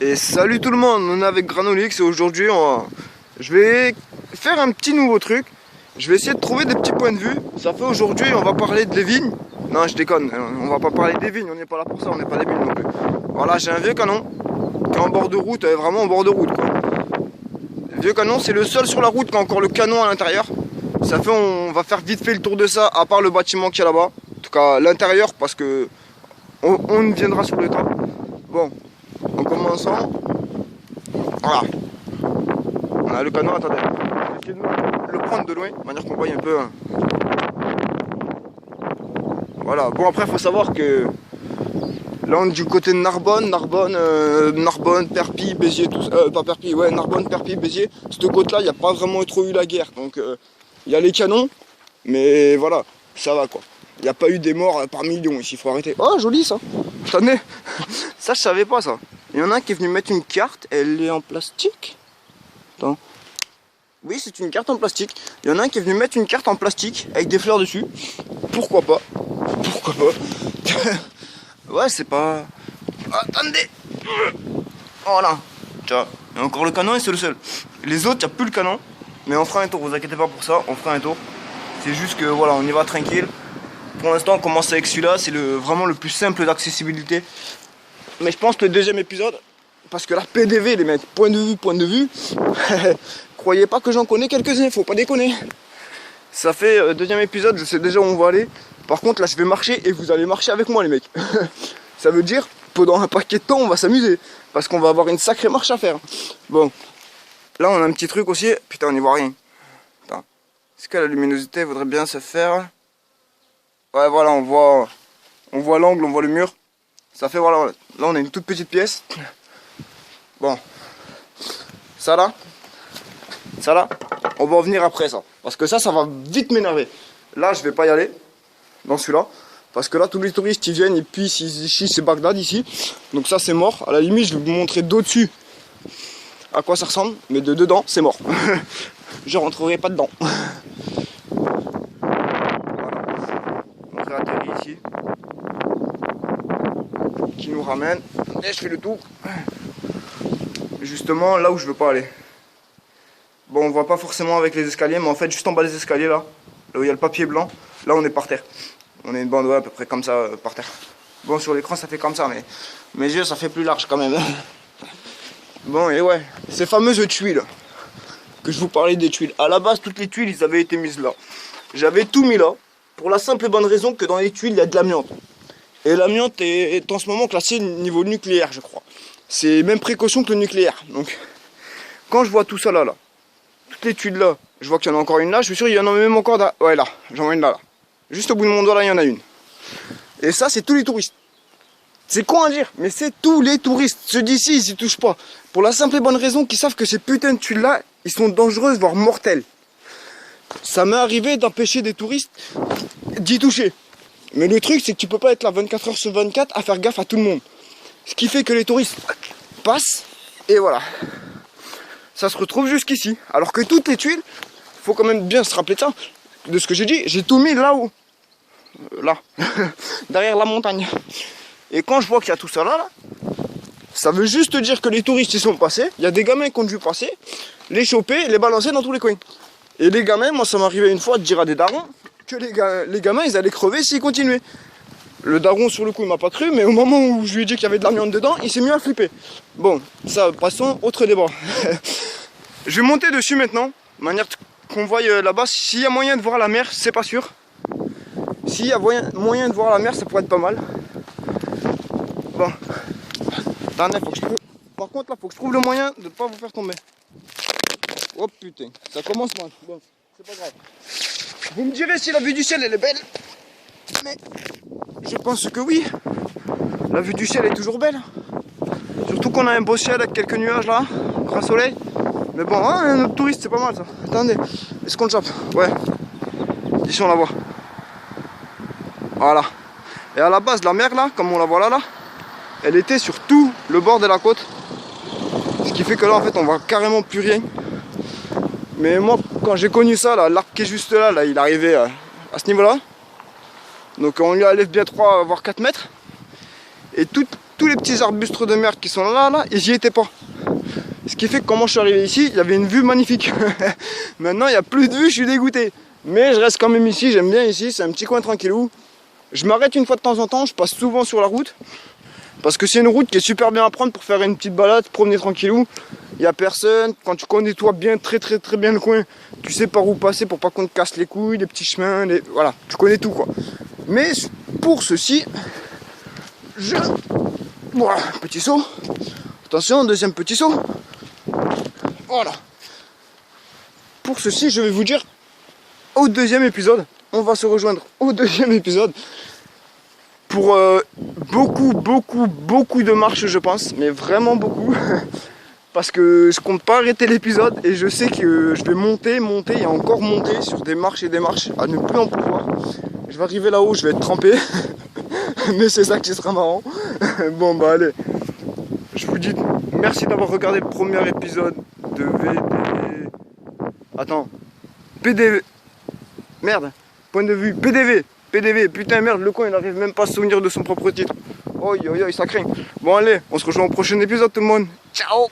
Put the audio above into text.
Et salut tout le monde, on est avec Granolix et aujourd'hui je vais faire un petit nouveau truc. Je vais essayer de trouver des petits points de vue. Ça fait aujourd'hui, on va parler des vignes. Non, je déconne, on va pas parler des vignes, on n'est pas là pour ça, on n'est pas des vignes non plus. Voilà, j'ai un vieux canon qui est en bord de route, vraiment en bord de route quoi. Le vieux canon, c'est le seul sur la route qui a encore le canon à l'intérieur. Ça fait, on va faire vite fait le tour de ça, à part le bâtiment qui est là-bas. En tout cas, l'intérieur, parce que on viendra sur le tas. Bon, en commençant, voilà. On a le canon, attendez. Je vais essayer de le prendre de loin, de manière qu'on voit un peu. Voilà, bon après il faut savoir que là on est du côté de Narbonne, Narbonne, Perpignan, Béziers, tout ça. Pas Perpignan, ouais, Narbonne, Perpignan, Béziers. Cette côte-là, il n'y a pas vraiment trop eu la guerre. Donc il y a les canons, mais voilà, ça va quoi. Il n'y a pas eu des morts par millions ici, il faut arrêter. Oh, joli ça. Attendez, ça je savais pas ça. Il y en a un qui est venu mettre une carte, elle est en plastique. Attends. Oui, c'est une carte en plastique. Il y en a un qui est venu mettre une carte en plastique avec des fleurs dessus. Pourquoi pas? Pourquoi pas? Ouais, c'est pas... Attendez. Voilà. Tu vois, il y a encore le canon et c'est le seul. Les autres, il n'y a plus le canon. Mais on fera un tour, vous inquiétez pas pour ça, on fera un tour. C'est juste que voilà, on y va tranquille. Pour l'instant, on commence avec celui-là, c'est vraiment le plus simple d'accessibilité. Mais je pense que le deuxième épisode, parce que la PDV, les mecs, point de vue, croyez pas que j'en connais quelques-uns, faut pas déconner. Ça fait deuxième épisode, je sais déjà où on va aller. Par contre, là, je vais marcher et vous allez marcher avec moi, les mecs. Ça veut dire, pendant un paquet de temps, on va s'amuser. Parce qu'on va avoir une sacrée marche à faire. Bon, là, on a un petit truc aussi. Putain, on n'y voit rien. Attends. Est-ce que la luminosité voudrait bien se faire? Ouais, voilà, on voit l'angle, on voit le mur. Ça fait, voilà, là, on a une toute petite pièce. Bon. Ça, là, on va en venir après, ça. Parce que ça va vite m'énerver. Là, je vais pas y aller. Dans celui-là. Parce que là, tous les touristes, ils viennent, ils pissent, ils chient, c'est Bagdad, ici. Donc ça, c'est mort. À la limite, je vais vous montrer d'au-dessus à quoi ça ressemble. Mais de dedans, c'est mort. Je rentrerai pas dedans. On réatterrit ici. Qui nous ramène. Et je fais le tour. Justement, là où je veux pas aller. Bon, on voit pas forcément avec les escaliers, mais en fait, juste en bas des escaliers, là où il y a le papier blanc, là, on est par terre. On est une bande, ouais, à peu près comme ça, par terre. Bon, sur l'écran, ça fait comme ça, mais mes yeux, ça fait plus large quand même. Bon, et ouais, ces fameuses tuiles, que je vous parlais des tuiles. À la base, toutes les tuiles, ils avaient été mises là. J'avais tout mis là, pour la simple et bonne raison que dans les tuiles, il y a de l'amiante. Et l'amiante est en ce moment classée niveau nucléaire, je crois. C'est même précaution que le nucléaire. Donc, quand je vois tout ça là, toutes les tuiles là, je vois qu'il y en a encore une là, je suis sûr qu'il y en a même encore là. Ouais, là, j'en vois une là. Juste au bout de mon doigt là, il y en a une. Et ça, c'est tous les touristes. C'est con à dire, mais c'est tous les touristes. Ceux d'ici, ils y touchent pas. Pour la simple et bonne raison qu'ils savent que ces putains de tuiles là, ils sont dangereuses, voire mortelles. Ça m'est arrivé d'empêcher des touristes d'y toucher. Mais le truc, c'est que tu peux pas être là 24 heures sur 24 à faire gaffe à tout le monde. Ce qui fait que les touristes passent, et voilà. Ça se retrouve jusqu'ici. Alors que toutes les tuiles, faut quand même bien se rappeler de ça. De ce que j'ai dit, j'ai tout mis là-haut. Là. Derrière la montagne. Et quand je vois qu'il y a tout ça là, ça veut juste dire que les touristes y sont passés. Il y a des gamins qui ont dû passer, les choper, les balancer dans tous les coins. Et les gamins, moi ça m'arrivait une fois de dire à des darons que les gamins ils allaient crever s'ils continuaient. Le daron sur le coup il m'a pas cru, mais au moment où je lui ai dit qu'il y avait de l'amiante dedans, il s'est mis à flipper. Bon, ça, passons, autre débat. Je vais monter dessus maintenant, de manière qu'on voie là-bas. S'il y a moyen de voir la mer, c'est pas sûr. S'il y a moyen de voir la mer, ça pourrait être pas mal. Bon. Attendez, faut que je trouve... Par contre là, faut que je trouve le moyen de ne pas vous faire tomber. Oh putain, ça commence mal. Bon, c'est pas grave. Vous me direz si la vue du ciel elle est belle. Mais je pense que oui. La vue du ciel est toujours belle. Surtout qu'on a un beau ciel avec quelques nuages là, grand soleil. Mais bon, hein, un autre touriste c'est pas mal ça. Attendez, est-ce qu'on le chope? Ouais. Ici on la voit. Voilà. Et à la base la mer là, comme on la voit là, elle était sur tout le bord de la côte. Ce qui fait que là en fait on voit carrément plus rien. Mais moi quand j'ai connu ça, l'arbre qui est juste là, il arrivait à ce niveau là. Donc on lui enlève bien 3 voire 4 mètres. Et toute tous les petits arbustes de merde qui sont là, et j'y étais pas. Ce qui fait que quand je suis arrivé ici, il y avait une vue magnifique. Maintenant, il n'y a plus de vue, je suis dégoûté. Mais je reste quand même ici, j'aime bien ici, c'est un petit coin tranquillou. Je m'arrête une fois de temps en temps, je passe souvent sur la route. Parce que c'est une route qui est super bien à prendre pour faire une petite balade, promener tranquillou. Il n'y a personne, quand tu connais toi bien, très bien le coin, tu sais par où passer pour pas qu'on te casse les couilles, les petits chemins, voilà, tu connais tout quoi. Mais pour ceci, voilà, petit saut. Attention, deuxième petit saut. Voilà. Pour ceci, je vais vous dire au deuxième épisode. On va se rejoindre au deuxième épisode. Pour beaucoup de marches, je pense. Mais vraiment beaucoup. Parce que je compte pas arrêter l'épisode. Et je sais que je vais monter et encore monter sur des marches et des marches. À ne plus en pouvoir. Je vais arriver là-haut, je vais être trempé. Mais c'est ça qui sera marrant. Bon bah allez. Je vous dis merci d'avoir regardé le premier épisode de VD... Attends. PDV. Merde. Point de vue. PDV. Putain merde, le con il arrive même pas à se souvenir de son propre titre. Oi, ça craint. Bon allez, on se rejoint au prochain épisode tout le monde. Ciao.